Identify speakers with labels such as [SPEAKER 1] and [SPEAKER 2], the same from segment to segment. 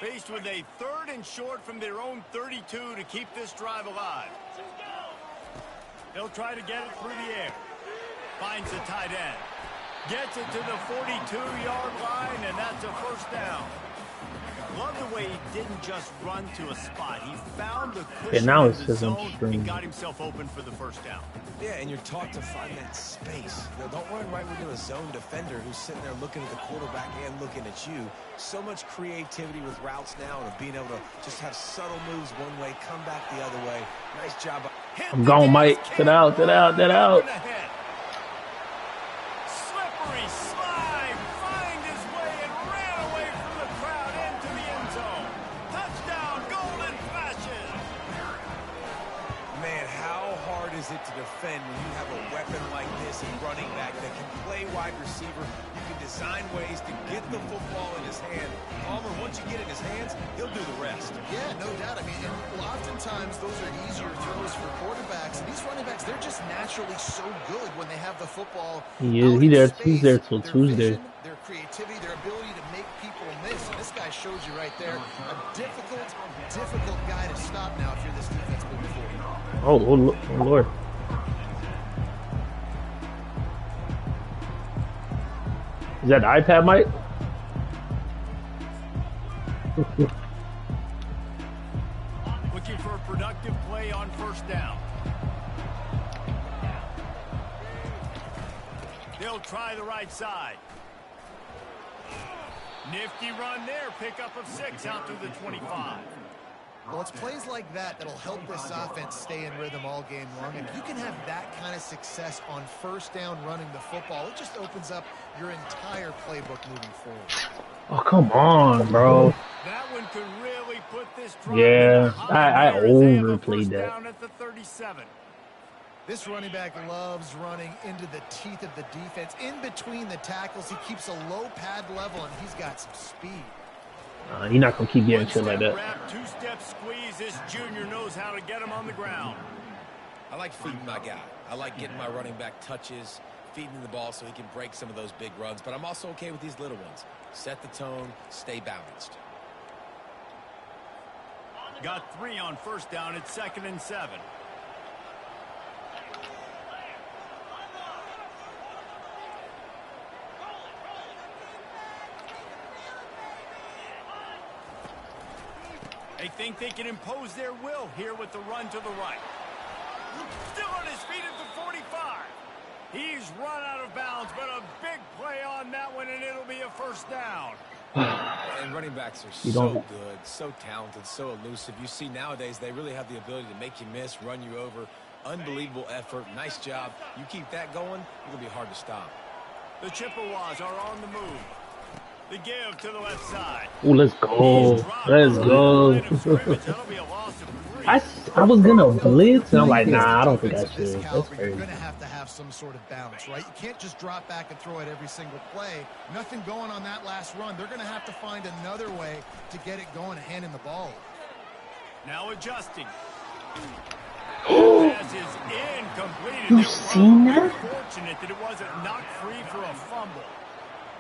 [SPEAKER 1] Faced with a 3rd and short from their own 32 to keep this drive alive. He'll try to get it through the air. Finds the tight end. Gets it to the 42-yard line, and that's a first down. Love the way he didn't just run to a spot. He found the cushion in the zone and got himself open for the first down.
[SPEAKER 2] Yeah, and you're taught to find that space. You know, don't run right into a zone defender who's sitting there looking at the quarterback and looking at you. So much creativity with routes now and being able to just have subtle moves one way, come back the other way. Nice job.
[SPEAKER 3] I'm gone, Mike. Get out.
[SPEAKER 1] Slippery slide. Find his way and ran away from the crowd into the end zone. Touchdown, Golden Flashes.
[SPEAKER 2] Man, how hard is it to defend when you have a weapon like this in running back that can play wide receiver? You can design ways to get the football in his hand. Palmer, once you get it in his hands, he'll do the rest.
[SPEAKER 4] Yeah, no doubt. I mean, oftentimes those are easier throws for quarterbacks. And these running backs, they're just naturally so good when they have the football.
[SPEAKER 3] He's there till Tuesday.
[SPEAKER 4] Their creativity, their ability to make people miss. And this guy shows you right there a difficult guy to stop now if you're this defense moving forward.
[SPEAKER 3] Oh, Lord. Is that the iPad, Mike?
[SPEAKER 1] Looking for a productive play on first down. They'll try the right side. Nifty run there. Pickup of 6 out to the 25.
[SPEAKER 4] Well, it's plays like that that'll help this offense stay in rhythm all game long. And if you can have that kind of success on first down running the football, it just opens up your entire playbook moving forward.
[SPEAKER 3] Oh, come on, bro.
[SPEAKER 1] That one could really put this drive.
[SPEAKER 3] Yeah, I overplayed that.
[SPEAKER 1] Down at the 37.
[SPEAKER 4] This running back loves running into the teeth of the defense. In between the tackles, he keeps a low pad level, and he's got some speed.
[SPEAKER 3] He's not going to keep getting shit like that.
[SPEAKER 1] Two-step squeeze. This junior knows how to get him on the ground.
[SPEAKER 2] I like feeding my guy. I like getting my running back touches, feeding the ball so he can break some of those big runs. But I'm also okay with these little ones. Set the tone, stay balanced.
[SPEAKER 1] Got 3 on first down. It's 2nd and 7. They think they can impose their will here with the run to the right. Still on his feet at the 45. He's run out of bounds, but a big play on that one, and it'll be a first down.
[SPEAKER 2] And running backs are so good, so talented, so elusive. You see nowadays they really have the ability to make you miss, run you over. Unbelievable effort. Nice job. You keep that going, it'll be hard to stop.
[SPEAKER 1] The Chippewas are on the move. The give to the left side.
[SPEAKER 3] Oh, let's go. Let's go. I was going to blitz, and I'm like, nah, I don't think I should. That's crazy.
[SPEAKER 4] You're going to have some sort of balance, right? You can't just drop back and throw it every single play. Nothing going on that last run. They're going to have to find another way to get it going and hand in the ball.
[SPEAKER 1] Now adjusting.
[SPEAKER 3] Pass
[SPEAKER 1] is incomplete.
[SPEAKER 3] You seen that?
[SPEAKER 1] Fortunate that it wasn't knocked free for a fumble.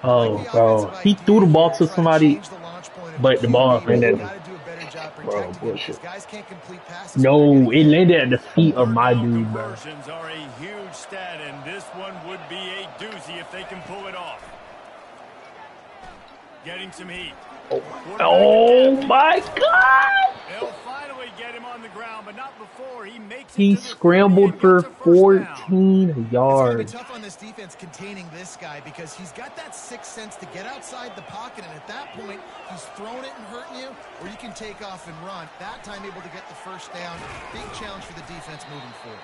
[SPEAKER 3] Oh, bro. He threw the ball to somebody, but the ball landed. Bro, bullshit. No, it landed at the feet of my dude, bro.
[SPEAKER 1] Conversions are a huge stat, and this one would be a doozy if they can pull it off. Getting some heat.
[SPEAKER 3] Oh my God!
[SPEAKER 1] They'll finally get him on the ground, but not before he makes it.
[SPEAKER 3] He scrambled for 14 yards.
[SPEAKER 4] It's tough on this defense containing this guy because he's got that sixth sense to get outside the pocket, and at that point, he's throwing it and hurting you, or you can take off and run. That time able to get the first down. Big challenge for the defense moving forward.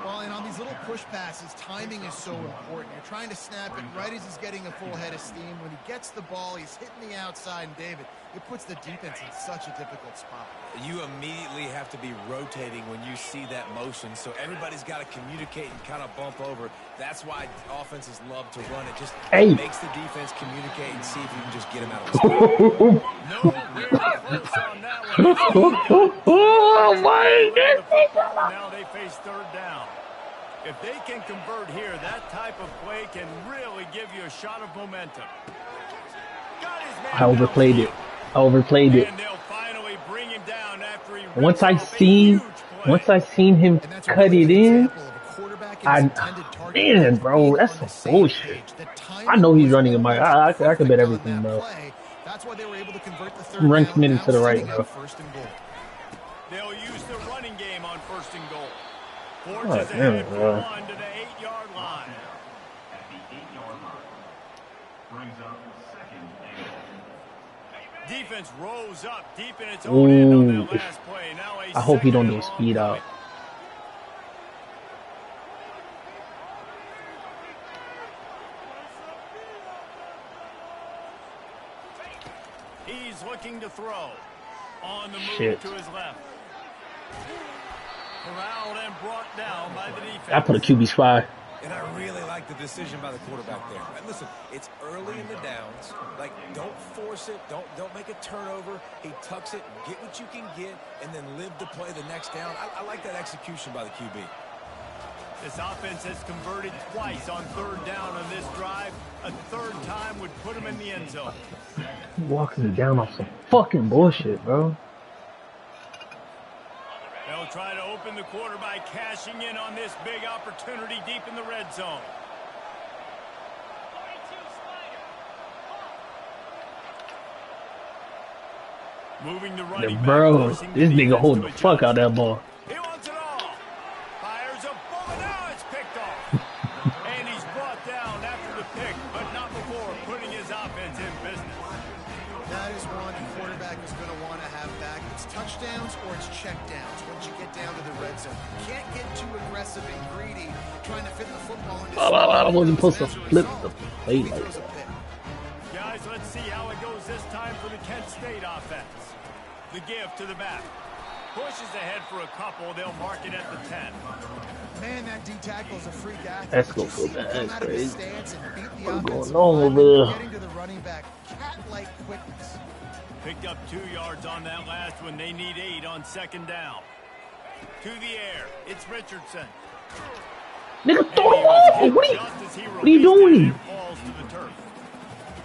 [SPEAKER 4] Well, and on these little push passes, timing is so important. You're trying to snap it right as he's getting a full head of steam. When he gets the ball, he's hitting the outside, and David, it puts the defense in such a difficult spot.
[SPEAKER 2] You immediately have to be rotating when you see that motion, so everybody's got to communicate and kind of bump over. That's why offenses love to run it. Just makes the defense communicate and see if you can just get him out of the spot.
[SPEAKER 3] Oh my goodness!
[SPEAKER 1] Now they face third down. If they can convert here, that type of play can really give you a shot of momentum.
[SPEAKER 3] I overplayed it. I overplayed it.
[SPEAKER 1] And they'll finally bring him down after he
[SPEAKER 3] Once
[SPEAKER 1] rips
[SPEAKER 3] I
[SPEAKER 1] off a huge play.
[SPEAKER 3] seen him
[SPEAKER 4] And that's a
[SPEAKER 3] cut
[SPEAKER 4] really
[SPEAKER 3] it
[SPEAKER 4] good
[SPEAKER 3] in,
[SPEAKER 4] example of a quarterback and his intended target
[SPEAKER 3] man,
[SPEAKER 4] both
[SPEAKER 3] bro,
[SPEAKER 4] being
[SPEAKER 3] that's
[SPEAKER 4] on the
[SPEAKER 3] some
[SPEAKER 4] same
[SPEAKER 3] bullshit.
[SPEAKER 4] page. The
[SPEAKER 3] I
[SPEAKER 4] timing
[SPEAKER 3] know he's
[SPEAKER 4] was
[SPEAKER 3] running a mic.
[SPEAKER 4] almost
[SPEAKER 3] I could bet
[SPEAKER 4] perfect on
[SPEAKER 3] everything,
[SPEAKER 4] that
[SPEAKER 3] bro.
[SPEAKER 4] play. That's why they were able to convert the third
[SPEAKER 3] Run
[SPEAKER 4] down,
[SPEAKER 3] committee
[SPEAKER 4] now
[SPEAKER 3] to the right,
[SPEAKER 4] sitting
[SPEAKER 3] bro.
[SPEAKER 4] at 1st and goal.
[SPEAKER 1] They'll use the running game on 1st and goal. Forges
[SPEAKER 3] God damn
[SPEAKER 1] ahead
[SPEAKER 3] it,
[SPEAKER 1] for
[SPEAKER 3] bro.
[SPEAKER 1] 1 to the 8-yard line.
[SPEAKER 5] At the 8-yard line. Brings up 2nd and goal.
[SPEAKER 1] Defense rose up deep in its own end on that last play. Now a
[SPEAKER 3] I hope he don't
[SPEAKER 1] second
[SPEAKER 3] do
[SPEAKER 1] and
[SPEAKER 3] a
[SPEAKER 1] long
[SPEAKER 3] speed
[SPEAKER 1] coming.
[SPEAKER 3] out.
[SPEAKER 1] He's looking to throw. On the move
[SPEAKER 3] Shit.
[SPEAKER 1] to his left. Corralled and brought down by the defense.
[SPEAKER 3] I put a QB spy.
[SPEAKER 2] And I really like the decision by the quarterback there. And listen, it's early in the downs. Like, don't force it. Don't make a turnover. He tucks it, get what you can get, and then live to play the next down. I like that execution by the QB.
[SPEAKER 1] This offense has converted twice on 3rd down on this drive. A 3rd time would put him in the end zone.
[SPEAKER 3] He walking me down off some fucking bullshit, bro.
[SPEAKER 1] They'll try to open the quarter by cashing in on this big opportunity deep in the red zone. Moving the running back,
[SPEAKER 3] Bro,
[SPEAKER 1] forcing
[SPEAKER 3] this
[SPEAKER 1] the
[SPEAKER 3] nigga
[SPEAKER 1] defense
[SPEAKER 3] holding
[SPEAKER 1] to
[SPEAKER 3] the fuck out
[SPEAKER 1] adjust.
[SPEAKER 3] that ball.
[SPEAKER 1] He wants it all. Fires a bullet. Now it's picked off. And he's brought down after the pick, but not before putting his offense in business.
[SPEAKER 4] That is one the quarterback is going to want to have back. It's touchdowns or it's checkdowns once you get down to the red zone. You can't get too aggressive and greedy trying to fit the football into
[SPEAKER 3] I wasn't supposed to
[SPEAKER 4] As a
[SPEAKER 3] flip
[SPEAKER 4] result,
[SPEAKER 3] the play
[SPEAKER 4] he
[SPEAKER 3] like
[SPEAKER 4] throws a
[SPEAKER 3] that.
[SPEAKER 4] pick.
[SPEAKER 1] Guys, let's see how it goes this time for the Kent State offense. The give to the back. Pushes ahead for a couple. They'll mark it at the 10.
[SPEAKER 4] Man, that D tackle is a freak athlete.
[SPEAKER 3] That's
[SPEAKER 4] But you
[SPEAKER 3] gonna feel
[SPEAKER 4] see him
[SPEAKER 3] bad.
[SPEAKER 4] come
[SPEAKER 3] That's
[SPEAKER 4] out of his
[SPEAKER 3] crazy.
[SPEAKER 4] stance and beat the
[SPEAKER 3] What's
[SPEAKER 4] offensive
[SPEAKER 3] going on
[SPEAKER 4] lineman,
[SPEAKER 3] over there?
[SPEAKER 4] getting to the running back. Cat-like quickness.
[SPEAKER 1] Picked up 2 yards on that last one. They need 8 on 2nd down. To the air. It's Richardson.
[SPEAKER 3] Nigga,
[SPEAKER 1] And
[SPEAKER 3] throw
[SPEAKER 1] he
[SPEAKER 3] the
[SPEAKER 1] was
[SPEAKER 3] ball!
[SPEAKER 1] hit
[SPEAKER 3] What
[SPEAKER 1] just as he
[SPEAKER 3] are you
[SPEAKER 1] released it,
[SPEAKER 3] doing?
[SPEAKER 1] and it falls to the turf.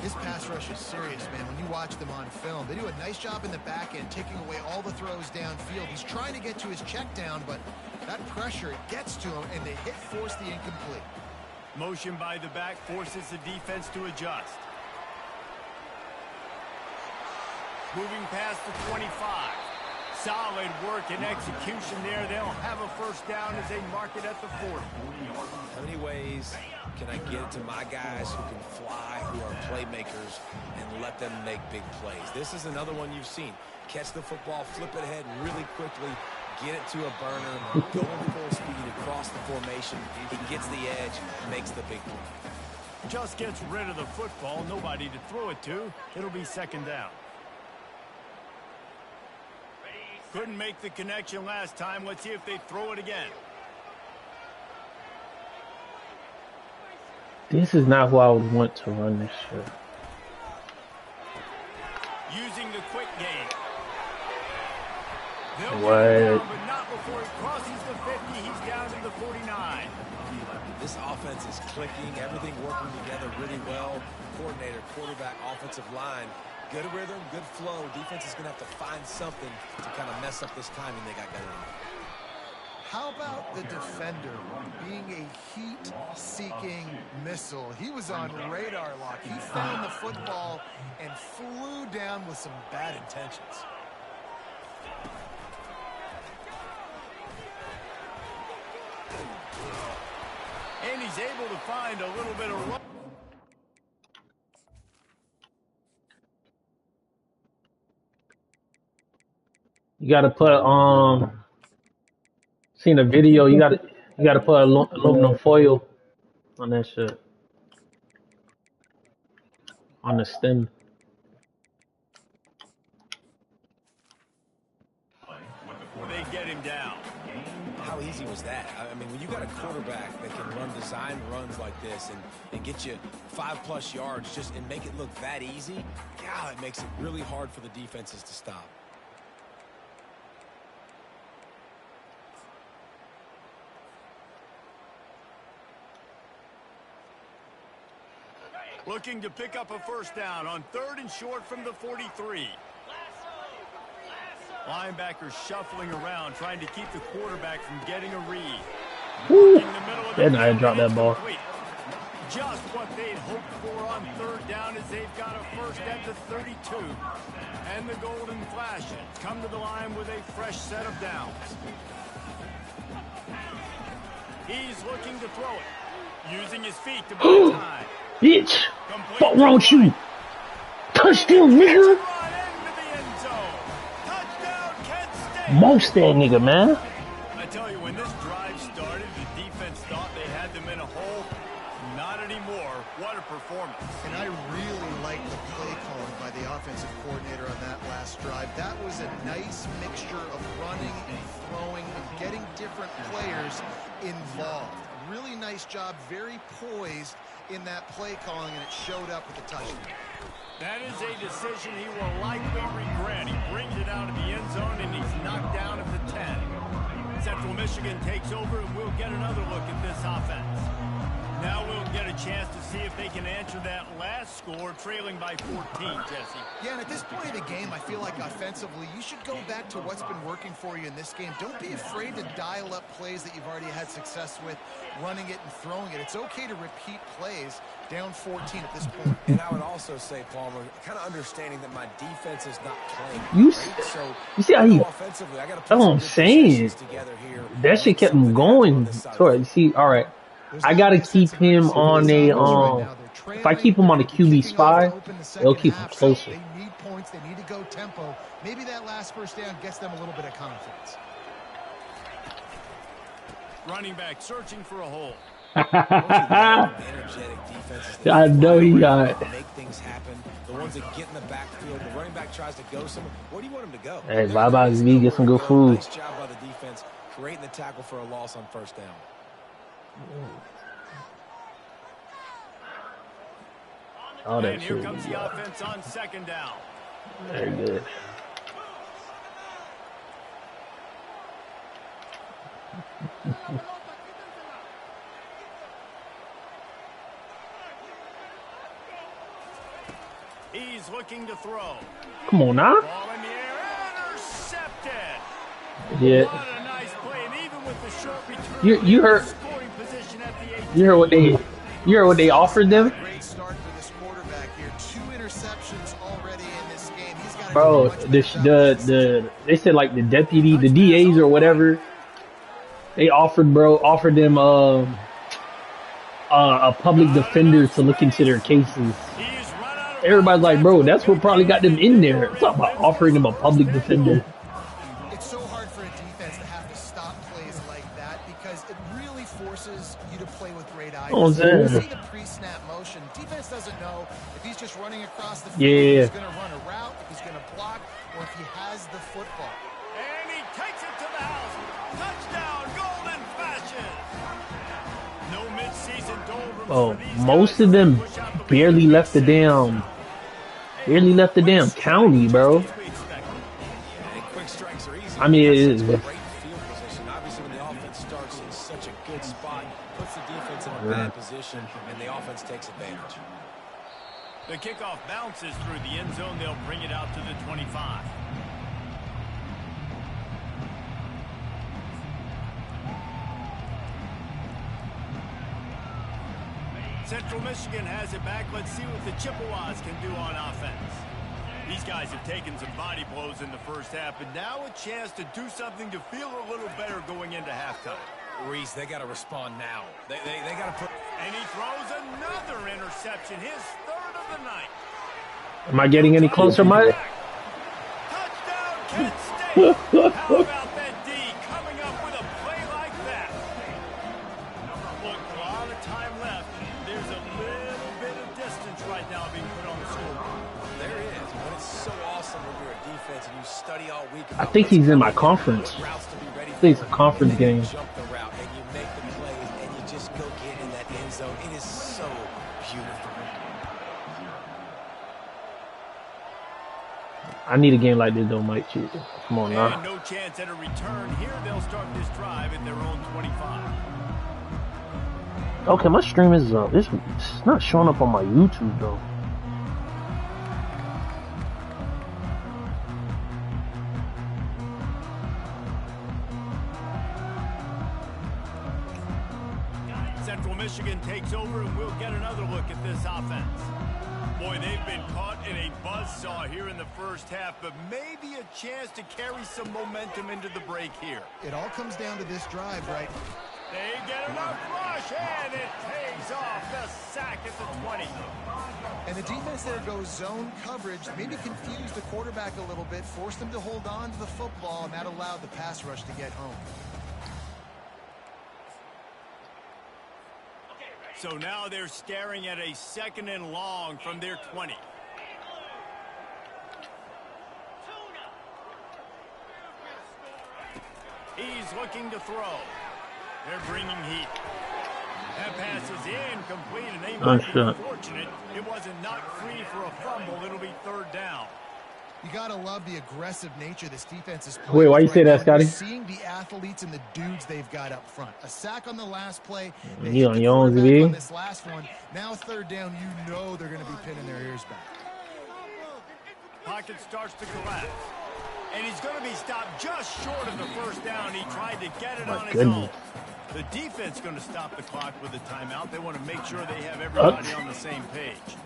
[SPEAKER 4] His pass rush is serious, man. When you watch them on film, they do a nice job in the back end, taking away all the throws downfield. He's trying to get to his check down, but that pressure gets to him, and they hit force the incomplete.
[SPEAKER 1] Motion by the back forces the defense to adjust. Moving past the 25. Solid work and execution there. They'll have a 1st down as they mark it at the 40.
[SPEAKER 2] How many ways can I get it to my guys who can fly, who are playmakers, and let them make big plays? This is another one you've seen. Catch the football, flip it ahead really quickly, get it to a burner, go in full speed across the formation. He gets the edge, makes the big play.
[SPEAKER 1] Just gets rid of the football. Nobody to throw it to. It'll be 2nd down. Couldn't make the connection last time. Let's see if they throw it again.
[SPEAKER 3] This is not who I would want to run this shit.
[SPEAKER 1] Using the quick game. They'll
[SPEAKER 3] What?
[SPEAKER 1] get him down, but not before he crosses the 50. He's down to the 49.
[SPEAKER 2] This offense is clicking, everything working together really well. Coordinator, quarterback, offensive line. Good rhythm, good flow. Defense is going to have to find something to kind of mess up this timing they got going on.
[SPEAKER 4] How about the defender being a heat-seeking missile? He was on radar lock. He found the football and flew down with some bad intentions.
[SPEAKER 1] And he's able to find a little bit of run.
[SPEAKER 3] You gotta put seen a video, you gotta put aluminum foil on that shit. On the stem.
[SPEAKER 1] They get him down.
[SPEAKER 2] How easy was that? I mean, when you got a quarterback that can run design runs like this and get you 5+ yards just and make it look that easy, God, it makes it really hard for the defenses to stop.
[SPEAKER 1] Looking to pick up a 1st down on 3rd and short from the 43. Linebacker shuffling around, trying to keep the quarterback from getting a read.
[SPEAKER 3] Woo.
[SPEAKER 1] In the middle of the
[SPEAKER 3] Then I
[SPEAKER 1] field,
[SPEAKER 3] dropped
[SPEAKER 1] and
[SPEAKER 3] that ball.
[SPEAKER 1] complete. Just what they'd hoped for on third down as they've got a first at the 32. And the Golden Flashes come to the line with a fresh set of downs. He's looking to throw it, using his feet to buy time.
[SPEAKER 3] Bitch, fuck wrong with you? Touchdown, nigga. Most that nigga, man.
[SPEAKER 1] I tell you, when this drive started, the defense thought they had them in a hole. Not anymore. What a performance.
[SPEAKER 4] And I really like the play calling by the offensive coordinator on that last drive. That was a nice mixture of running and throwing and getting different players involved. Really nice job, very poised in that play calling, and it showed up with the touchdown.
[SPEAKER 1] That is a decision he will likely regret. He brings it out of the end zone, and he's knocked down at the 10. Central Michigan takes over, and we'll get another look at this offense. Now we'll get a chance to see if they can answer that last score, trailing by 14, Jesse.
[SPEAKER 4] Yeah, and at this point of the game, I feel like offensively, you should go back to what's been working for you in this game. Don't be afraid to dial up plays that you've already had success with, running it and throwing it. It's okay to repeat plays down 14 at this point.
[SPEAKER 2] And I would also say, Palmer, kind of understanding that my defense is not playing
[SPEAKER 3] You,
[SPEAKER 2] great, so
[SPEAKER 3] you see how he?
[SPEAKER 2] offensively, I got to put
[SPEAKER 3] That's what
[SPEAKER 2] some
[SPEAKER 3] I'm
[SPEAKER 2] good
[SPEAKER 3] saying.
[SPEAKER 2] positions together here.
[SPEAKER 3] That shit kept him going. Sorry, you see, all right. I gotta keep him on a if I keep him on a QB spy, it'll keep him closer.
[SPEAKER 4] They need points. They need to go tempo. Maybe that last first down gets them a little bit of confidence.
[SPEAKER 1] Running back searching for a hole.
[SPEAKER 3] I know he got.
[SPEAKER 2] Make things happen. The ones that get in the backfield, the running back tries to go somewhere. Where do you want him to go?
[SPEAKER 3] Hey, bye Z, get some good food.
[SPEAKER 2] Nice job by the defense, creating the tackle for a loss on first down.
[SPEAKER 3] Oh, that
[SPEAKER 1] And
[SPEAKER 3] shit.
[SPEAKER 1] here comes the offense on second down.
[SPEAKER 3] Very good.
[SPEAKER 1] He's looking to throw.
[SPEAKER 3] Come on now.
[SPEAKER 1] Ball in the air, intercepted.
[SPEAKER 3] Yeah.
[SPEAKER 1] What a nice play, and even with the short return,
[SPEAKER 3] You heard
[SPEAKER 1] scoring position at the 18.
[SPEAKER 3] you heard what they offered them?
[SPEAKER 4] Great start for this quarterback here. 2 interceptions already in this game. He's got to
[SPEAKER 3] Bro,
[SPEAKER 4] do much better.
[SPEAKER 3] they said like the deputy, the DAs or whatever, they offered them a public defender to look into their cases.
[SPEAKER 1] He's run out of
[SPEAKER 3] Everybody's like, bro, that's what probably got them in there. It's not about offering them a public defender.
[SPEAKER 4] It's so hard for a defense to have to stop plays like that because it really forces you to play with great eyes.
[SPEAKER 3] Oh,
[SPEAKER 4] You
[SPEAKER 3] man.
[SPEAKER 4] see the pre-snap motion. Defense doesn't know if he's just running across the field,
[SPEAKER 3] Yeah.
[SPEAKER 4] if he's going to run a route, if he's going to block, or if he has the football.
[SPEAKER 1] And he takes it to the house. Touchdown, Golden Flashes. No midseason doldrums
[SPEAKER 3] Oh,
[SPEAKER 1] for these
[SPEAKER 3] most
[SPEAKER 1] guys.
[SPEAKER 3] of them
[SPEAKER 1] Push out the
[SPEAKER 3] barely left the damn county, bro.
[SPEAKER 2] And quick strikes are easy.
[SPEAKER 3] I mean, it is.
[SPEAKER 2] Great field position. Obviously, when the offense starts in such a good spot, puts the defense in a bad position, and the offense takes advantage.
[SPEAKER 1] The kickoff bounces through the end zone. They'll bring it out to the 25. Central Michigan has it back. Let's see what the Chippewas can do on offense. These guys have taken some body blows in the first half, but now a chance to do something to feel a little better going into halftime.
[SPEAKER 2] Reese, they got to respond now. They got to put.
[SPEAKER 1] And he throws another interception, his third of the night.
[SPEAKER 3] Am I getting any closer, Mike?
[SPEAKER 1] Touchdown, Kent State. How about that D coming up with a play like that? Look, a lot of time left. There's a little bit of distance right now being put on the scoreboard.
[SPEAKER 2] There is, but it's so awesome when you're a defense and you study all week.
[SPEAKER 3] I think he's in my conference.
[SPEAKER 2] Routes to be ready
[SPEAKER 3] I think it's a conference game.
[SPEAKER 2] Jump the route and you make the plays and you just go get in that end zone. It is so beautiful.
[SPEAKER 3] I need a game like this, though, Mike. Shit. Come on
[SPEAKER 1] And
[SPEAKER 3] now.
[SPEAKER 1] no chance at a return here. They'll start this drive at their own 25.
[SPEAKER 3] Okay, my stream is it's not showing up on my YouTube though.
[SPEAKER 1] Michigan takes over, and we'll get another look at this offense. Boy, they've been caught in a buzzsaw here in the first half, but maybe a chance to carry some momentum into the break here.
[SPEAKER 4] It all comes down to this drive, right?
[SPEAKER 1] They get enough rush, and it pays off. The sack at the 20.
[SPEAKER 4] And the defense there goes zone coverage, maybe confused the quarterback a little bit, forced him to hold on to the football, and that allowed the pass rush to get home.
[SPEAKER 1] So now they're staring at a 2nd and long from their 20. He's looking to throw. They're bringing heat. That pass is incomplete, and they might be fortunate it wasn't knocked free for a fumble. It'll be 3rd down.
[SPEAKER 4] You gotta love the aggressive nature this defense is
[SPEAKER 3] Wait,
[SPEAKER 4] playing.
[SPEAKER 3] why you say that, Scotty?
[SPEAKER 4] Seeing the athletes and the dudes they've got up front. A sack on the last play.
[SPEAKER 3] You on your own, Z.
[SPEAKER 4] On this last one. Now 3rd down, you know they're going to be pinning their ears back.
[SPEAKER 1] Pocket starts to collapse. And he's going to be stopped just short of the 1st down. He tried to get it on his own. The defense going to stop the clock with a timeout. They want to make sure they have everybody on the same page.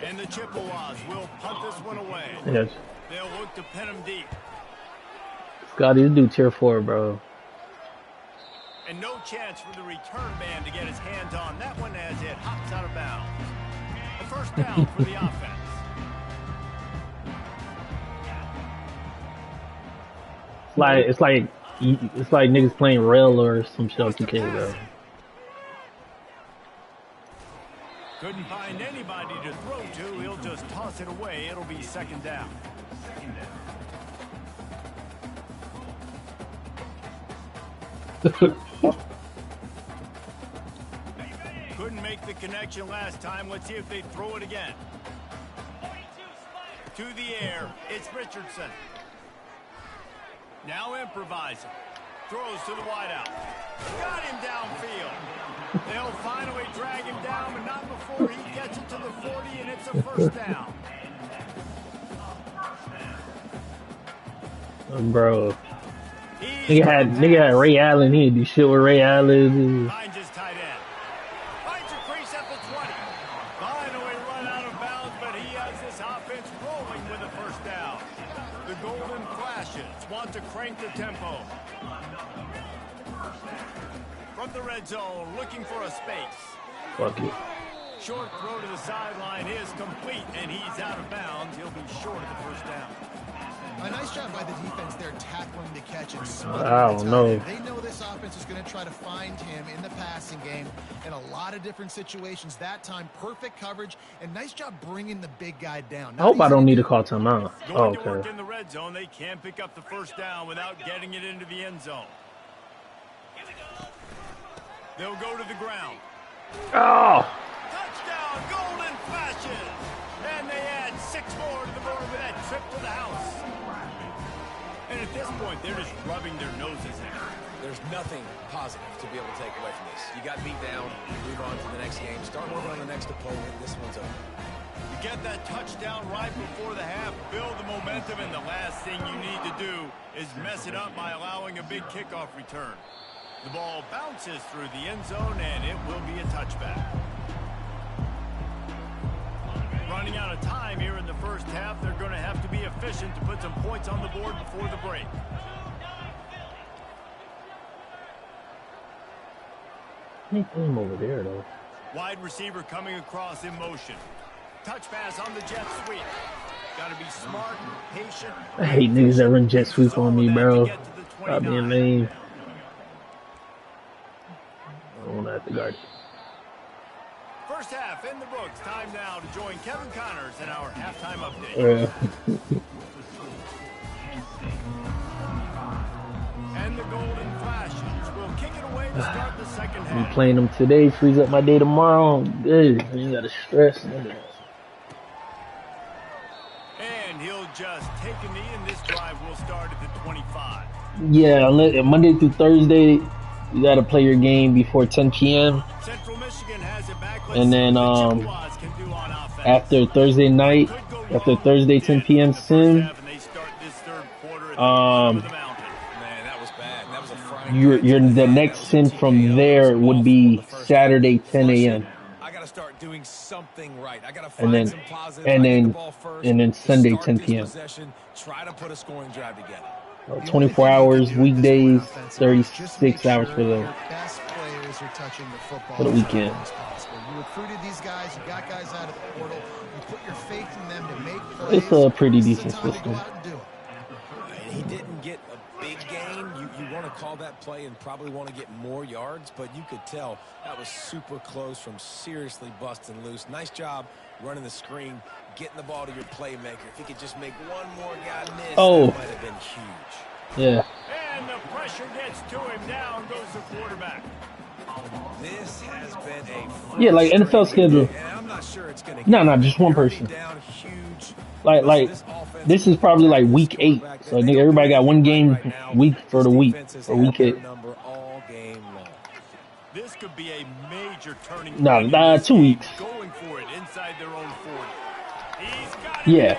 [SPEAKER 1] And the Chippewas will punt this one away.
[SPEAKER 3] Yes.
[SPEAKER 1] They'll look to pin him deep.
[SPEAKER 3] Scotty, this dude tier 4, bro.
[SPEAKER 1] And no chance for the return man to get his hands on that one as it hops out of bounds. A 1st down for the offense.
[SPEAKER 3] It's like niggas playing rail or some shit on 2K, bro.
[SPEAKER 1] Couldn't find anybody to throw to. He'll just toss it away. It'll be 2nd down. Couldn't make the connection last time. Let's see if they throw it again. To the air. It's Richardson. Now improvising. Throws to the wideout. Got him downfield. They'll finally drag him down, but not before he gets it to the 40, and it's a 1st down.
[SPEAKER 3] Bro. Nigga had Ray Allen. He do shit with Ray Allen.
[SPEAKER 1] Finds his tight end. Finds a crease at the 20. Finally run out of bounds, but he has this offense rolling with a 1st down. The Golden Flashes want to crank the tempo. From the red zone, looking for a space.
[SPEAKER 3] Fuck it.
[SPEAKER 1] Short throw to the sideline is complete, and he's out of bounds. He'll be short of the 1st down.
[SPEAKER 4] A nice job by the defense there tackling the catch and
[SPEAKER 3] I don't know.
[SPEAKER 4] They know this offense is going to try to find him in the passing game in a lot of different situations. That time, perfect coverage, and nice job bringing the big guy down.
[SPEAKER 3] I hope I don't need to call timeout.
[SPEAKER 1] Going to work in the red zone. They can't pick up the 1st down without getting it into the end zone. They'll go to the ground.
[SPEAKER 3] Oh!
[SPEAKER 1] Touchdown, Golden Flashes! And they add 6 more to the board with that trip to the house. And at this point, they're just rubbing their noses in it.
[SPEAKER 2] There's nothing positive to be able to take away from this. You got beat down, move on to the next game, start working on the next opponent. This one's over.
[SPEAKER 1] You get that touchdown right before the half, build the momentum, and the last thing you need to do is mess it up by allowing a big kickoff return. The ball bounces through the end zone, and it will be a touchback. Running out of time here in the 1st half, they're going to have to be efficient to put some points on the board before the break.
[SPEAKER 3] Him over there, though.
[SPEAKER 1] Wide receiver coming across in motion. Touch pass on the jet sweep. Got to be smart, patient.
[SPEAKER 3] I hate niggas that run jet sweep on me, bro. Stop being lame. I don't have to guard.
[SPEAKER 1] First half in the books. Time now to join Kevin Connors in our halftime update. And the Golden Flashes will kick it away to start the 2nd half.
[SPEAKER 3] I'm playing them today, frees up my day tomorrow. I'm good. I ain't got to stress.
[SPEAKER 1] And he'll just take a knee, and this drive will start at the 25.
[SPEAKER 3] Yeah, Monday through Thursday, you got to play your game before 10 p.m.
[SPEAKER 1] Central Michigan has it back.
[SPEAKER 3] And then after Thursday night, after Thursday 10 p.m. sim,
[SPEAKER 2] Man, that was bad. That was a
[SPEAKER 3] You're the next send from there would be Saturday 10 a.m.
[SPEAKER 2] I got to start doing something right. I got to
[SPEAKER 3] and
[SPEAKER 2] find
[SPEAKER 3] then
[SPEAKER 2] some positives. I get the ball first.
[SPEAKER 3] and then Sunday 10 p.m.
[SPEAKER 2] Try to put a scoring drive together.
[SPEAKER 3] 24 hours weekdays, 36 hours for the
[SPEAKER 4] best players are touching the football
[SPEAKER 3] for the weekend.
[SPEAKER 4] You recruited these guys, you got guys out of the portal, you put your faith in them to make plays.
[SPEAKER 3] It's a pretty decent system.
[SPEAKER 2] He didn't get a big gain. You want to call that play and probably want to get more yards, but you could tell that was super close from seriously busting loose. Nice job running the screen, getting the ball to your playmaker. If he could just make one more guy miss, that might have been huge.
[SPEAKER 3] Yeah.
[SPEAKER 1] And the pressure gets to him. Down goes the quarterback.
[SPEAKER 2] This has been
[SPEAKER 3] a like NFL schedule.
[SPEAKER 2] I'm not sure it's going
[SPEAKER 3] to no, just one person. Like this is probably like week 8. So I think everybody got one game week for the week or week 8.
[SPEAKER 1] This could be a major turning point.
[SPEAKER 3] No, 2 weeks.
[SPEAKER 1] Going for it inside their own 40. He's got
[SPEAKER 3] it.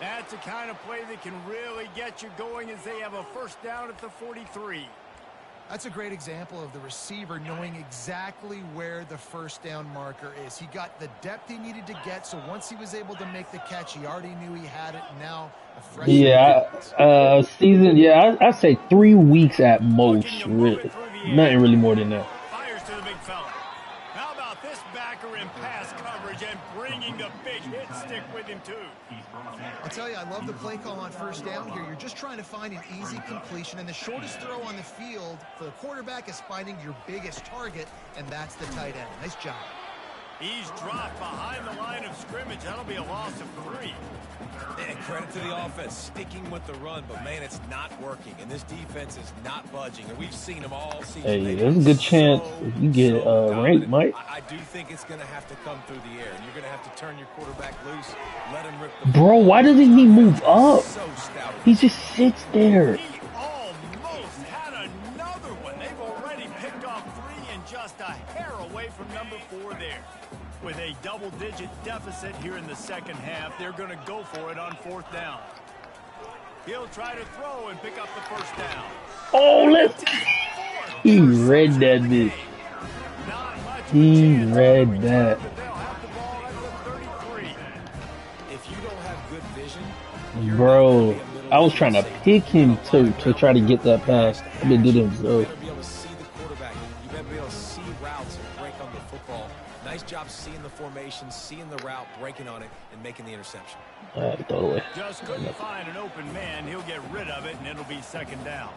[SPEAKER 1] That's the kind of play that can really get you going as they have a first down at the 43.
[SPEAKER 4] That's a great example of the receiver knowing exactly where the first down marker is. He got the depth he needed to get, so once he was able to make the catch, he already knew he had it. And now a fresh
[SPEAKER 3] season. I say 3 weeks at most. Really, nothing really more than that.
[SPEAKER 1] Fires to the big fella. How about this backer in pass coverage and bringing the big hit stick with him too?
[SPEAKER 4] I'll tell you, I love the play call on first down here. You're just trying to find an easy completion, and the shortest throw on the field for the quarterback is finding your biggest target, and that's the tight end. Nice job.
[SPEAKER 1] He's dropped behind the line of scrimmage. That'll be a loss of 3.
[SPEAKER 2] And credit to the offense, sticking with the run, but man, it's not working, and this defense is not budging, and we've seen them all season.
[SPEAKER 3] Hey, there's a good chance if you get ranked, Mike.
[SPEAKER 2] I do think it's going to have to come through the air, and you're going to have to turn your quarterback loose, let him rip the
[SPEAKER 3] ball. Why doesn't he move up? He just sits there.
[SPEAKER 1] He almost had another one. They've already picked off 3 and just a hair away from number 4 there. With a double-digit deficit here in the second half, they're going to go for it on 4th down. He'll try to throw and pick up the first down.
[SPEAKER 3] Oh, he read that bitch. He read that.
[SPEAKER 2] If you don't have good vision,
[SPEAKER 3] bro, I was trying to pick him to try to get that pass. I didn't do that. So.
[SPEAKER 2] Nice job seeing the formation, seeing the route, breaking on it, and making the interception.
[SPEAKER 3] Totally.
[SPEAKER 1] Just couldn't find an open man. He'll get rid of it, and it'll be second down.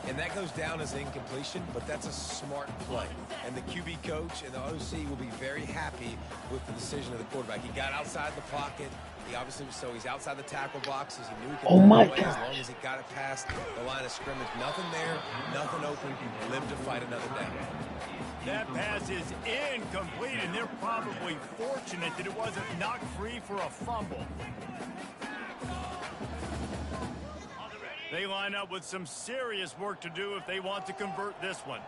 [SPEAKER 2] And that goes down as incompletion, but that's a smart play. And the QB coach and the OC will be very happy with the decision of the quarterback. He got outside the pocket. He obviously was he's outside the tackle boxes. He knew he could
[SPEAKER 3] my
[SPEAKER 2] God. As long as he got it past the line of scrimmage. Nothing there, nothing open. Lived to fight another down.
[SPEAKER 1] That pass is incomplete, and they're probably fortunate that it wasn't knocked free for a fumble. They line up with some serious work to do if they want to convert this one.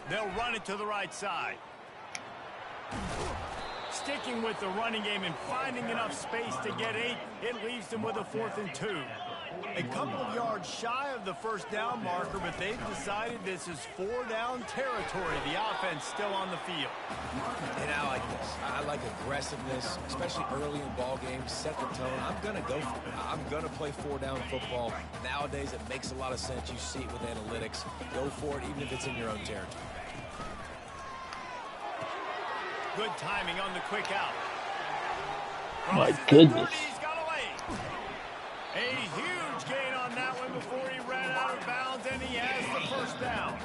[SPEAKER 1] They'll run it to the right side. Sticking with the running game and finding enough space to get 8, it leaves them with a 4th and 2. A couple of yards shy of the first down marker, but they've decided this is 4-down territory. The offense still on the field.
[SPEAKER 2] And I like this. I like aggressiveness, especially early in ball games. Set the tone. I'm going to go for it. I'm going to play 4-down football. Nowadays, it makes a lot of sense. You see it with analytics. Go for it, even if it's in your own territory.
[SPEAKER 1] Good timing on the quick out.
[SPEAKER 3] My goodness.
[SPEAKER 1] A huge gain on that one before he ran out of bounds, and he has the first down.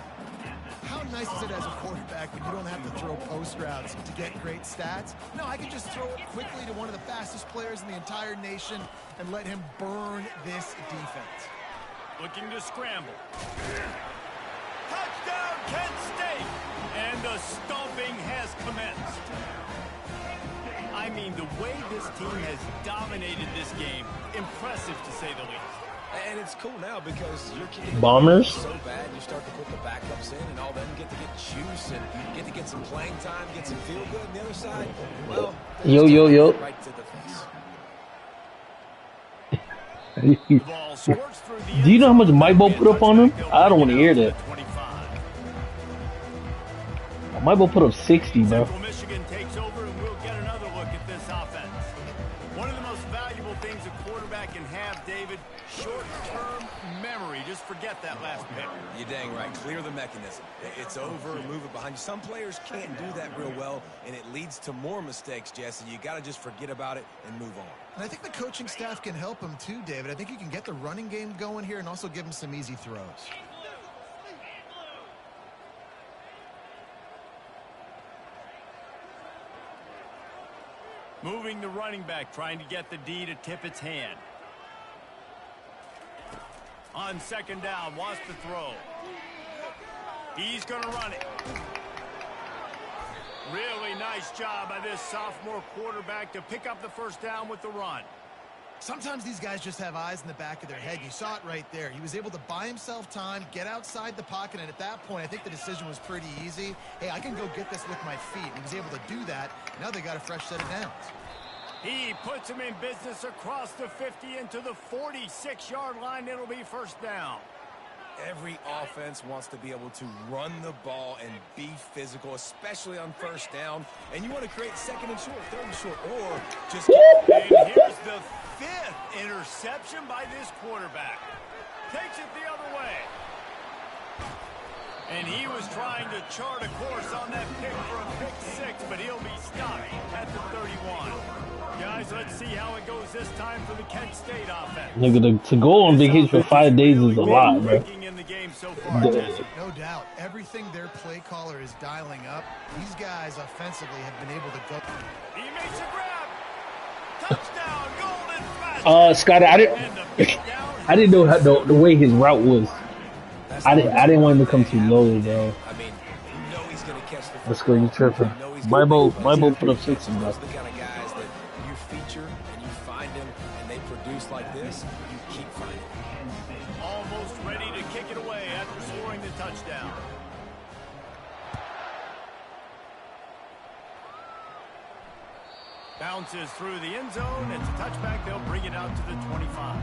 [SPEAKER 4] How nice is it as a quarterback when you don't have to throw post routes to get great stats? No, I can just throw it quickly to one of the fastest players in the entire nation and let him burn this defense.
[SPEAKER 1] Looking to scramble. Touchdown, Kent State! And the stomping has commenced. I mean, the way this team has dominated this game, impressive to say the least.
[SPEAKER 2] And it's cool now because you're kidding.
[SPEAKER 3] Bombers
[SPEAKER 2] so bad, you start to put the backups in, and all of them get to get juice and get to get some playing time, get some feel good. On the other side, well,
[SPEAKER 3] yo.
[SPEAKER 2] Right to the face.
[SPEAKER 1] The ball squirts through the
[SPEAKER 3] Do you know how much
[SPEAKER 1] end zone.
[SPEAKER 3] my boat put up on him? I don't want to hear that.
[SPEAKER 1] 25.
[SPEAKER 3] My boat put up 60, bro.
[SPEAKER 1] Central Michigan takes over, and we'll get another look at this offense. One of the most valuable things a quarterback can have, David, short-term memory. Just forget that last pick.
[SPEAKER 2] You're dang right. Clear the mechanism. It's over, move it behind you. Some players can't do that real well, and it leads to more mistakes, Jesse. You got to just forget about it and move on.
[SPEAKER 4] And I think the coaching staff can help him too, David. I think you can get the running game going here and also give him some easy throws.
[SPEAKER 1] Moving the running back, trying to get the D to tip its hand. On second down, wants to throw. He's going to run it. Really nice job by this sophomore quarterback to pick up the first down with the run.
[SPEAKER 4] Sometimes these guys just have eyes in the back of their head. You saw it right there. He was able to buy himself time, get outside the pocket, and at that point, I think the decision was pretty easy. Hey, I can go get this with my feet. And he was able to do that. Now they got a fresh set of downs.
[SPEAKER 1] He puts him in business across the 50 into the 46-yard line. It'll be first down.
[SPEAKER 2] Every offense wants to be able to run the ball and be physical, especially on first down. And you want to create second and short, third and short, or just...
[SPEAKER 1] And here's the 5th interception by this quarterback. Takes it the other way. And he was trying to chart a course on that pick for a pick 6, but he'll be stopped at the 31. Guys, let's see how it goes this time for the Kent State offense.
[SPEAKER 3] Nigga, to go on vacation for 5 days is a lot, bro.
[SPEAKER 1] In the game so far, Jesse.
[SPEAKER 4] No doubt. Everything their play caller is dialing up, these guys offensively have been able to go.
[SPEAKER 1] He makes a grab. Touchdown, golden flash.
[SPEAKER 3] Scott, I didn't know how the way his route was. I didn't want him to come too low, bro.
[SPEAKER 2] I mean, you know he's going to catch the...
[SPEAKER 3] Let's go, you tripping. My boat put up 60, bro.
[SPEAKER 2] The kind of guys that you feature and you find them and they produce like this, you keep finding them.
[SPEAKER 1] Almost ready to kick it away after scoring the touchdown. Bounces through the end zone. It's a touchback. They'll bring it out to the 25.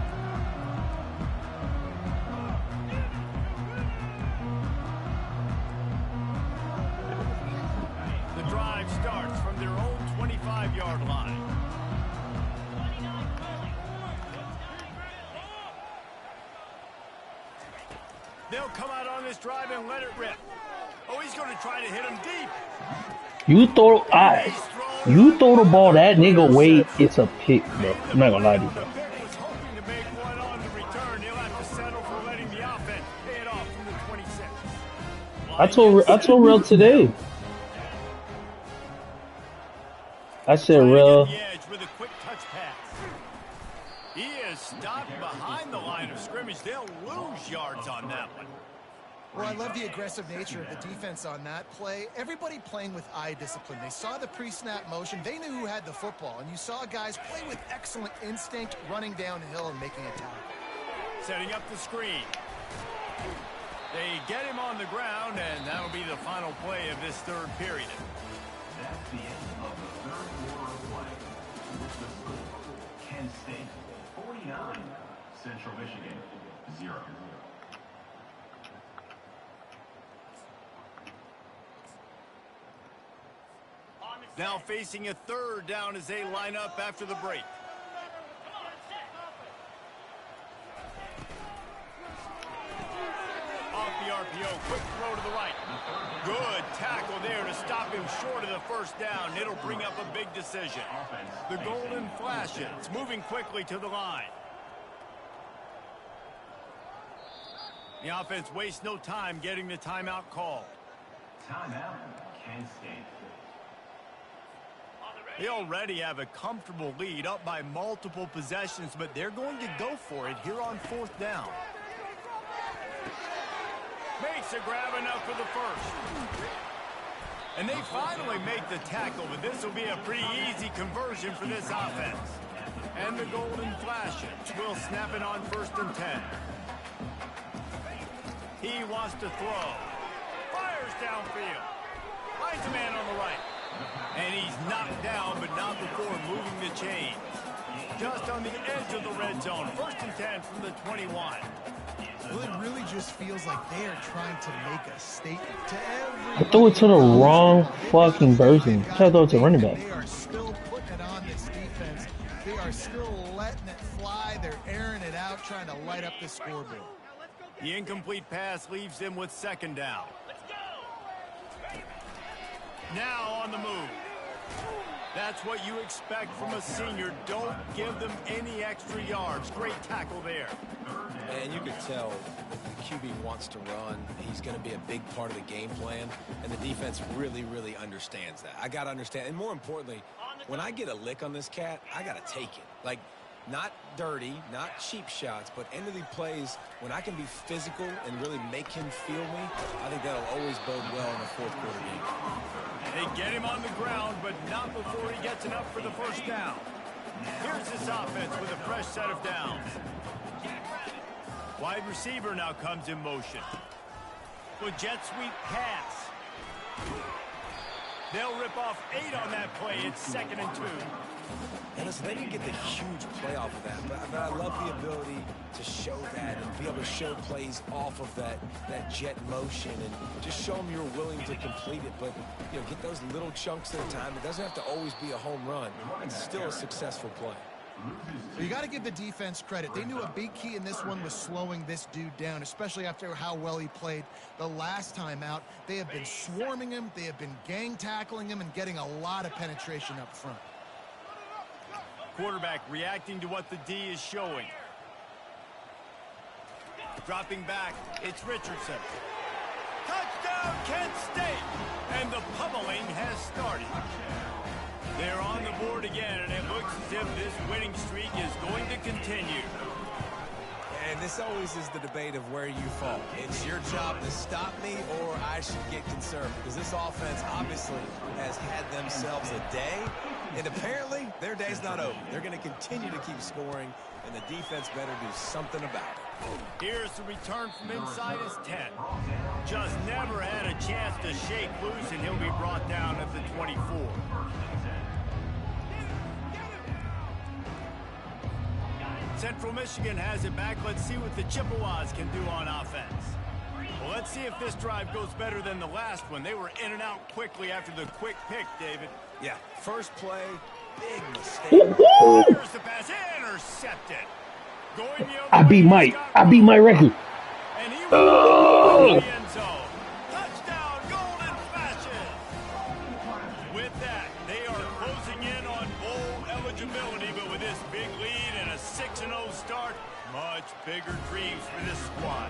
[SPEAKER 1] The drive starts from their own 25-yard line. They'll come out on this drive and let it rip. Oh, he's going to try to hit him deep.
[SPEAKER 3] You throw the ball that nigga way, it's a pick, bro. I'm not gonna lie to you, bro.
[SPEAKER 1] The pick was hoping to make one on the return. He'll have to settle for letting the offense pay it off from the 26.
[SPEAKER 3] I told Real today. I said, Real.
[SPEAKER 1] With a quick touch pass. He is stopped behind the line of scrimmage. They'll lose yards on that one.
[SPEAKER 4] Well, I love the aggressive nature of the defense on that play. Everybody playing with eye discipline. They saw the pre-snap motion. They knew who had the football. And you saw guys play with excellent instinct, running downhill and making a tackle.
[SPEAKER 1] Setting up the screen. They get him on the ground, and that'll be the final play of this third period.
[SPEAKER 5] That's the end of the third quarter of play. With the score, Kent State 49, Central Michigan 0.
[SPEAKER 1] Now facing a third down as they line up after the break. Off the RPO, quick throw to the right. Good tackle there to stop him short of the first down. It'll bring up a big decision. The Golden Flashes moving quickly to the line. The offense wastes no time getting the timeout called.
[SPEAKER 5] Timeout, Kent State.
[SPEAKER 1] They already have a comfortable lead up by multiple possessions, but they're going to go for it here on fourth down. Makes a grab enough for the first. And they finally make the tackle, but this will be a pretty easy conversion for this offense. And the Golden Flashes will snap it on 1st and 10. He wants to throw. Fires downfield. Finds a man on the right. And he's knocked down, but not before moving the chains. Just on the edge of the red zone. 1st and 10 from the 21.
[SPEAKER 4] Well, it really just feels like they are trying to make a statement to
[SPEAKER 3] I threw it to the wrong fucking person. I tried to throw it to running back.
[SPEAKER 4] They are still putting it on this defense. They are still letting it fly. They're airing it out, trying to light up the scoreboard.
[SPEAKER 1] The incomplete pass leaves them with 2nd down. Now on the move. That's what you expect from a senior. Don't give them any extra yards. Great tackle there.
[SPEAKER 2] And you could tell the QB wants to run. He's going to be a big part of the game plan, and the defense really, really understands that. I got to understand, and more importantly, when I get a lick on this cat, I got to take it. Like, not dirty, not cheap shots, but end of the plays, when I can be physical and really make him feel me, I think that'll always bode well in the 4th quarter game.
[SPEAKER 1] They get him on the ground, but not before he gets enough for the 1st down. Here's this offense with a fresh set of downs. Wide receiver now comes in motion. With jet sweep pass. They'll rip off 8 on that play. It's 2nd and 2.
[SPEAKER 2] And listen, they didn't get the huge play off of that, but I love the ability to show that and be able to show plays off of that jet motion and just show them you're willing to complete it. But, you know, get those little chunks at a time. It doesn't have to always be a home run. It's still a successful play.
[SPEAKER 4] So you got to give the defense credit. They knew a big key in this one was slowing this dude down, especially after how well he played the last time out. They have been swarming him. They have been gang tackling him and getting a lot of penetration up front.
[SPEAKER 1] Quarterback reacting to what the D is showing. Dropping back, it's Richardson. Touchdown, Kent State! And the pummeling has started. They're on the board again, and it looks as if this winning streak is going to continue.
[SPEAKER 2] And this always is the debate of where you fall. It's your job to stop me, or I should get concerned, because this offense obviously has had themselves a day, and apparently their day's not over. They're going to continue to keep scoring, and the defense better do something about it.
[SPEAKER 1] Here's the return from inside his 10. Just never had a chance to shake loose, and he'll be brought down at the 24. Central Michigan has it back. Let's see what the Chippewas can do on offense. Well, let's see if this drive goes better than the last one. They were in and out quickly after the quick pick, David.
[SPEAKER 2] Yeah, first play, big mistake.
[SPEAKER 1] Here's the pass, intercepted. Going the other
[SPEAKER 3] I beat
[SPEAKER 1] way,
[SPEAKER 3] Mike. I beat my record.
[SPEAKER 1] And he was in the end zone. Touchdown, Golden Fashion. With that, they are closing in on bowl eligibility, but with this big lead and a 6-0 start, much bigger dreams for this squad.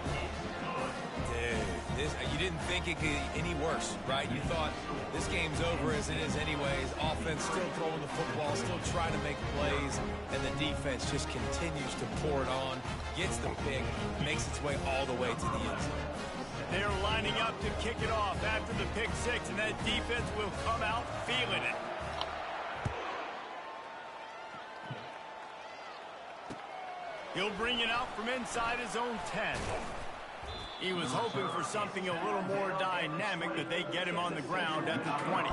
[SPEAKER 2] Dude, you didn't think it could get any worse, right? You thought this game's over as it is anyways. Offense still throwing the football, still trying to make plays, and the defense just continues to pour it on, gets the pick, makes its way all the way to the end zone.
[SPEAKER 1] They're lining up to kick it off after the pick six, and that defense will come out feeling it. He'll bring it out from inside his own 10. He was hoping for something a little more dynamic, but they get him on the ground at the 20.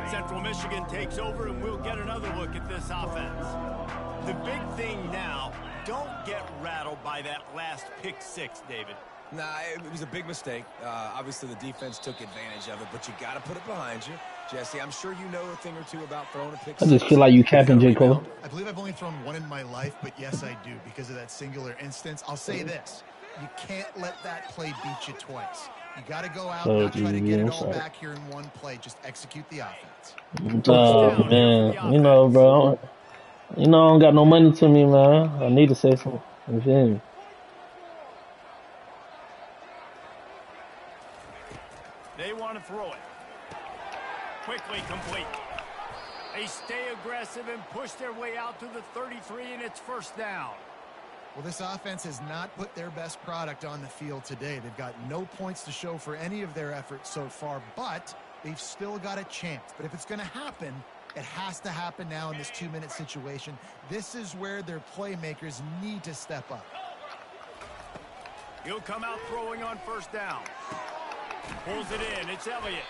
[SPEAKER 1] Central Michigan takes over, and we'll get another look at this offense. The big thing now, don't get rattled by that last pick six, David.
[SPEAKER 2] Nah, it was a big mistake. Obviously, the defense took advantage of it, but you got to put it behind you. Jesse, I'm sure you know a thing or two about throwing a pick six.
[SPEAKER 3] I just feel like you capping J. Cole.
[SPEAKER 4] I believe I've only thrown one in my life, but yes, I do because of that singular instance. I'll say this. You can't let that play beat you twice. You got to go out and not try to get it all back here in one play. Just execute the offense.
[SPEAKER 3] Oh, man. You know, bro. You know, I don't got no money to me, man. I need to say something. You feel me?
[SPEAKER 1] They want to throw it. Quickly complete. They stay aggressive and push their way out to the 33, and it's first down.
[SPEAKER 4] Well, this offense has not put their best product on the field today. They've got no points to show for any of their efforts so far, but they've still got a chance. But if it's going to happen, It has to happen now in this 2-minute situation. This is where their playmakers need to step up.
[SPEAKER 1] He'll come out throwing on first down. Pulls it in. It's Elliott.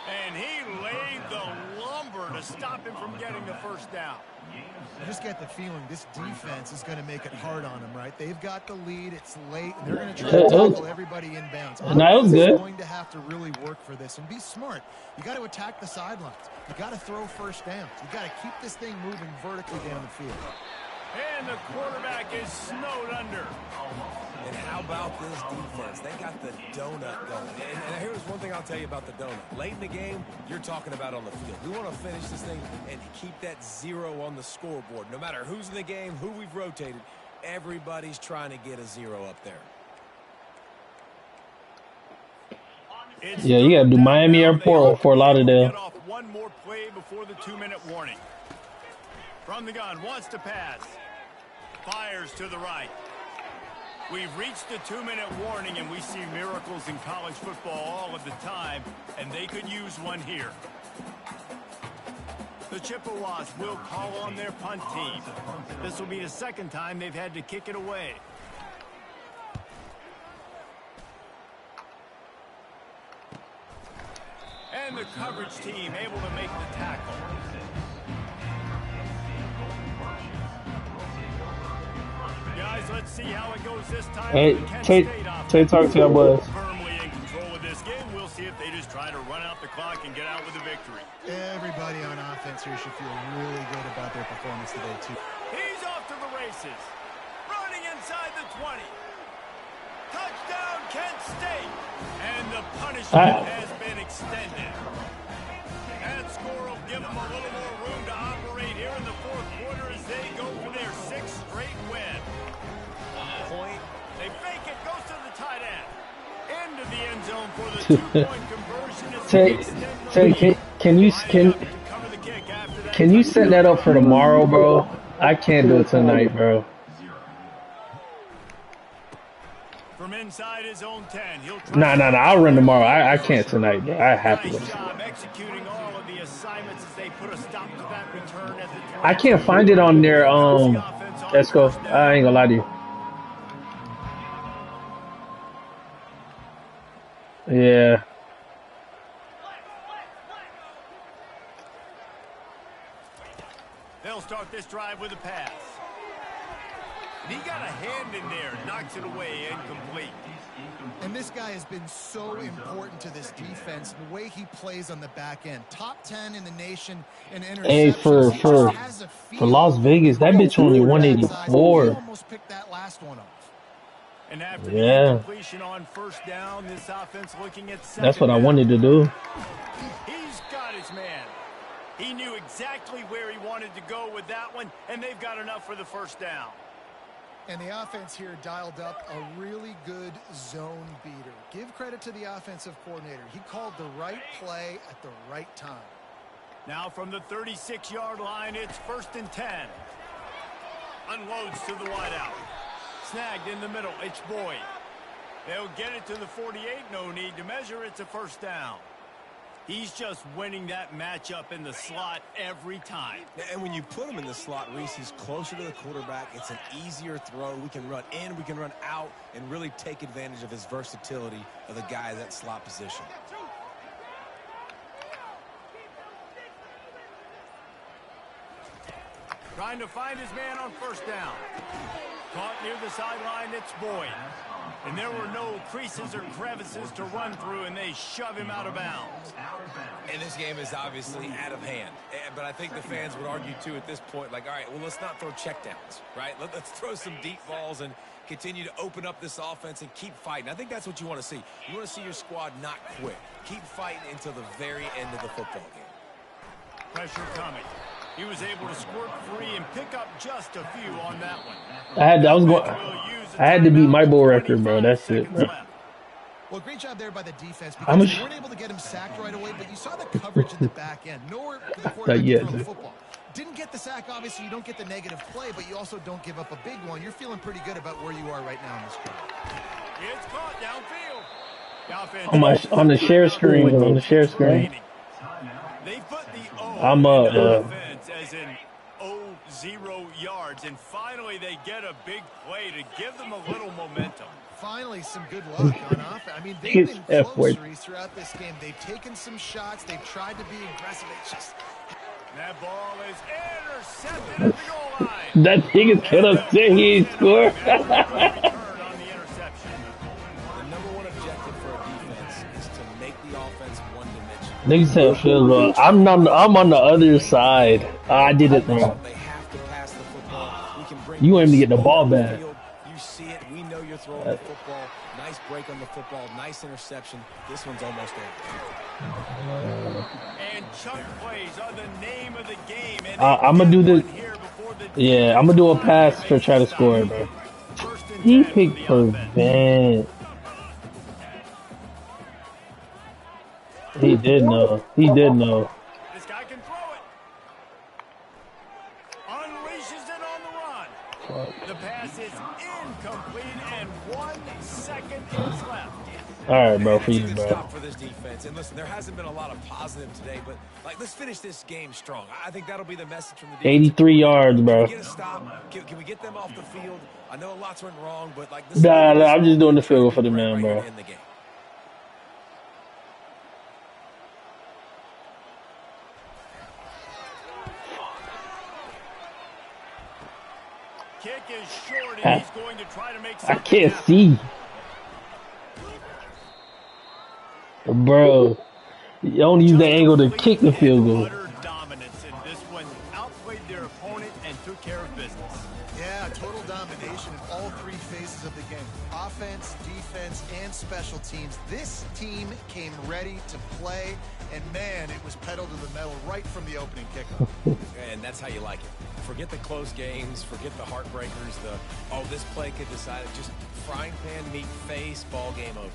[SPEAKER 1] And he laid the lumber to stop him from getting the first down.
[SPEAKER 4] You just get the feeling this defense is going to make it hard on them, right? They've got the lead. It's late, and they're going to try to tackle everybody inbounds.
[SPEAKER 3] That was good.
[SPEAKER 4] Going to have to really work for this and be smart. You got to attack the sidelines. You got to throw first downs. You got to keep this thing moving vertically down the field.
[SPEAKER 1] And the quarterback is snowed under.
[SPEAKER 2] And how about this defense? They got the donut going. And here's one thing I'll tell you about the donut. Late in the game, you're talking about on the field. We want to finish this thing and keep that 0 on the scoreboard. No matter who's in the game, who we've rotated, everybody's trying to get a 0 up there.
[SPEAKER 3] Yeah, you got to do Miami Airport or Fort Lauderdale.
[SPEAKER 1] Get off one more play before the 2-minute warning. From the gun, wants to pass. Fires to the right. We've reached the 2-minute warning, and we see miracles in college football all of the time, and they could use one here. The Chippewas will call on their punt team. This will be the second time they've had to kick it away. And the coverage team able to make the tackle. Guys, let's see how it goes this time.
[SPEAKER 3] Hey, Tay, talk to your boys.
[SPEAKER 1] Firmly in control of this game. We'll see if they just try to run out the clock and get out with a victory.
[SPEAKER 4] Everybody on offense here should feel really good about their performance today, too.
[SPEAKER 1] He's off to the races. Running inside the 20. Touchdown, Kent State. And the punishment has been extended. That score will give them a little more room to operate here in the fourth quarter as they go for their 6th straight win. Point. They fake it, goes to the tight end. Into the end zone for the 2-point conversion.
[SPEAKER 3] Can you set that up for tomorrow, bro? I can't do it tonight, bro.
[SPEAKER 1] From inside his own 10, he'll
[SPEAKER 3] Nah. I'll run tomorrow. I can't tonight, bro. I have to.
[SPEAKER 1] Nice job executing all of the assignments as they put a stop to that return at the
[SPEAKER 3] I can't find it on their Let's go. I ain't gonna lie to you. Yeah.
[SPEAKER 1] They'll start this drive with a pass. He got a hand in there, knocks it away, incomplete.
[SPEAKER 4] And this guy has been so important to this defense, the way he plays on the back end. Top 10 in the nation in interceptions.
[SPEAKER 3] Hey, for Las Vegas, that bitch only 184.
[SPEAKER 4] He almost picked that last one off.
[SPEAKER 1] And after the completion on first down, this offense looking at second
[SPEAKER 3] That's what I
[SPEAKER 1] down.
[SPEAKER 3] wanted to do.
[SPEAKER 1] He's got his man. He knew exactly where he wanted to go with that one, and they've got enough for the first down.
[SPEAKER 4] And the offense here dialed up a really good zone beater. Give credit to the offensive coordinator. He called the right play at the right time.
[SPEAKER 1] Now from the 36-yard line, it's 1st and 10. Unloads to the wideout. Snagged in the middle. It's Boyd. They'll get it to the 48. No need to measure. It's a first down. He's just winning that matchup in the slot every time.
[SPEAKER 2] And when you put him in the slot, Reese, he's closer to the quarterback. It's an easier throw. We can run in, we can run out, and really take advantage of his versatility of the guy in that slot position.
[SPEAKER 1] Trying to find his man on first down. Caught near the sideline, it's Boyd. And there were no creases or crevices to run through, and they shove him out of bounds.
[SPEAKER 2] And this game is obviously out of hand. But I think the fans would argue, too, at this point, like, all right, well, let's not throw checkdowns, right? Let's throw some deep balls and continue to open up this offense and keep fighting. I think that's what you want to see. You want to see your squad not quit. Keep fighting until the very end of the football game.
[SPEAKER 1] Pressure coming. He was able to squirt free and pick up just a few on that one.
[SPEAKER 3] I had to beat my bowl record, bro. That's it, bro.
[SPEAKER 4] Well, great job there by the defense because they weren't able to get him sacked right away, but you saw the coverage in the back end. Nowhere for the quarterback to throw the football. Didn't get the sack, obviously. You don't get the negative play, but you also don't give up a big one. You're feeling pretty good about where you are right now in this drive.
[SPEAKER 1] It's caught downfield.
[SPEAKER 3] On the share screen. On the share screen.
[SPEAKER 1] They put the O
[SPEAKER 3] I'm
[SPEAKER 1] in
[SPEAKER 3] up.
[SPEAKER 1] offense as in 0 yards, and finally they get a big play to give them a little momentum.
[SPEAKER 4] Finally, some good luck on offense. I mean, they've
[SPEAKER 3] It's
[SPEAKER 4] been
[SPEAKER 3] F-word.
[SPEAKER 4] closer throughout this game. They've taken some shots. They've tried to be aggressive. It's just...
[SPEAKER 1] That ball is intercepted at the goal line.
[SPEAKER 3] That nigga could have said he ain't score.
[SPEAKER 1] After a good return on the interception.
[SPEAKER 2] The number one objective for a defense is to make the offense one-dimensional.
[SPEAKER 3] Nigga said field goal. I'm on the other side. I did it wrong.
[SPEAKER 2] They have to pass the football. We can bring
[SPEAKER 3] You want him to get the
[SPEAKER 2] speed
[SPEAKER 3] ball
[SPEAKER 2] on
[SPEAKER 3] back.
[SPEAKER 2] field. You see it. We know you're throwing the football. Nice break on the football. Nice interception. This one's almost over.
[SPEAKER 1] And chunk plays are the name of the game. And
[SPEAKER 3] I'm gonna do this. Yeah, I'm gonna do a pass for try to score, bro. He picked prevent. He did know. He did know.
[SPEAKER 1] This guy can throw it. Unleashes it on the run. The pass is incomplete, and 1 second is left.
[SPEAKER 3] All right, bro, for
[SPEAKER 2] It's a
[SPEAKER 3] you,
[SPEAKER 2] good
[SPEAKER 3] bro.
[SPEAKER 2] stop for this defense. And listen, there hasn't been a lot of positive today, but like, let's finish this game strong. I think that'll be the message from the defense.
[SPEAKER 3] 83 yards, bro.
[SPEAKER 2] Get a stop. Can we get them off the field? I know lots went wrong, but like this.
[SPEAKER 3] Nah, I'm just doing the field goal for the man, bro.
[SPEAKER 2] In the game.
[SPEAKER 1] Kick is short, and he's going to try to make
[SPEAKER 3] I
[SPEAKER 1] something
[SPEAKER 3] can't
[SPEAKER 1] happen.
[SPEAKER 3] see. Bro, you only use the angle to kick the field goal.
[SPEAKER 1] Utter dominance in this one. Outplayed their opponent and took care of business.
[SPEAKER 4] Yeah, total domination in all three phases of the game. Offense, defense, and special teams. This team came ready to play, and man, it was pedal to the metal right from the opening kickoff.
[SPEAKER 2] And that's how you like it. Forget the close games, forget the heartbreakers, this play could decide it. Just frying pan, meat face, ball game over.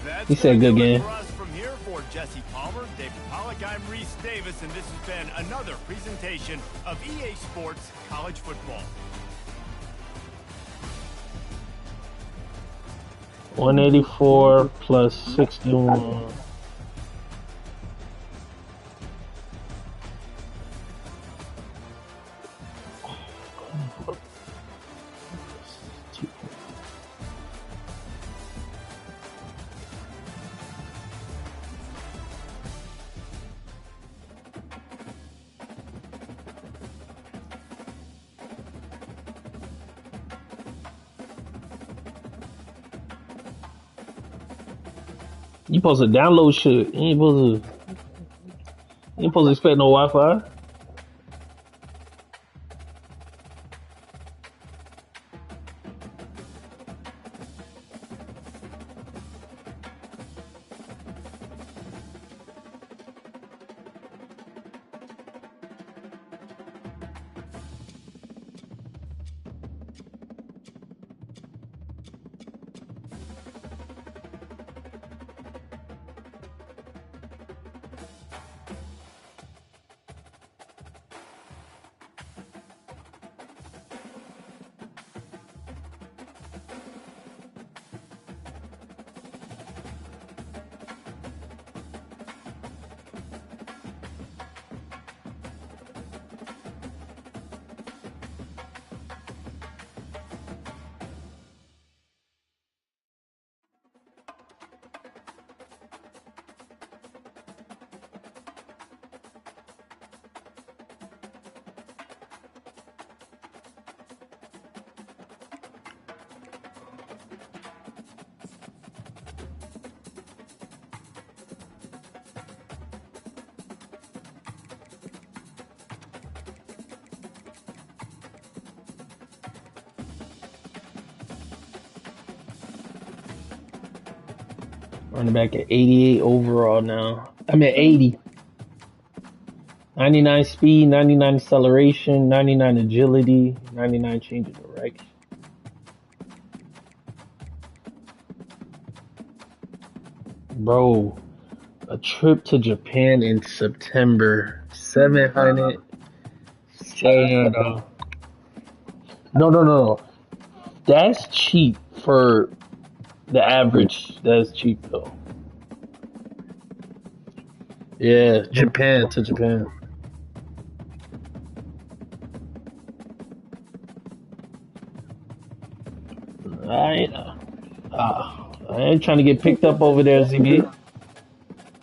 [SPEAKER 1] That's
[SPEAKER 3] He said good game.
[SPEAKER 1] For us from here for Jesse Palmer, David Pollack, I'm Reese Davis, and this has been another presentation of EA Sports College Football.
[SPEAKER 3] 184 plus 61. You supposed to download shit. You ain't supposed to expect no Wi-Fi. Running back at 88 overall now. I'm at 80. 99 speed, 99 acceleration, 99 agility, 99 change of direction. Bro, a trip to Japan in September. 700. No. That's cheap for the average. That's cheap though. Yeah, Japan to Japan. I ain't trying to get picked up over there, ZB.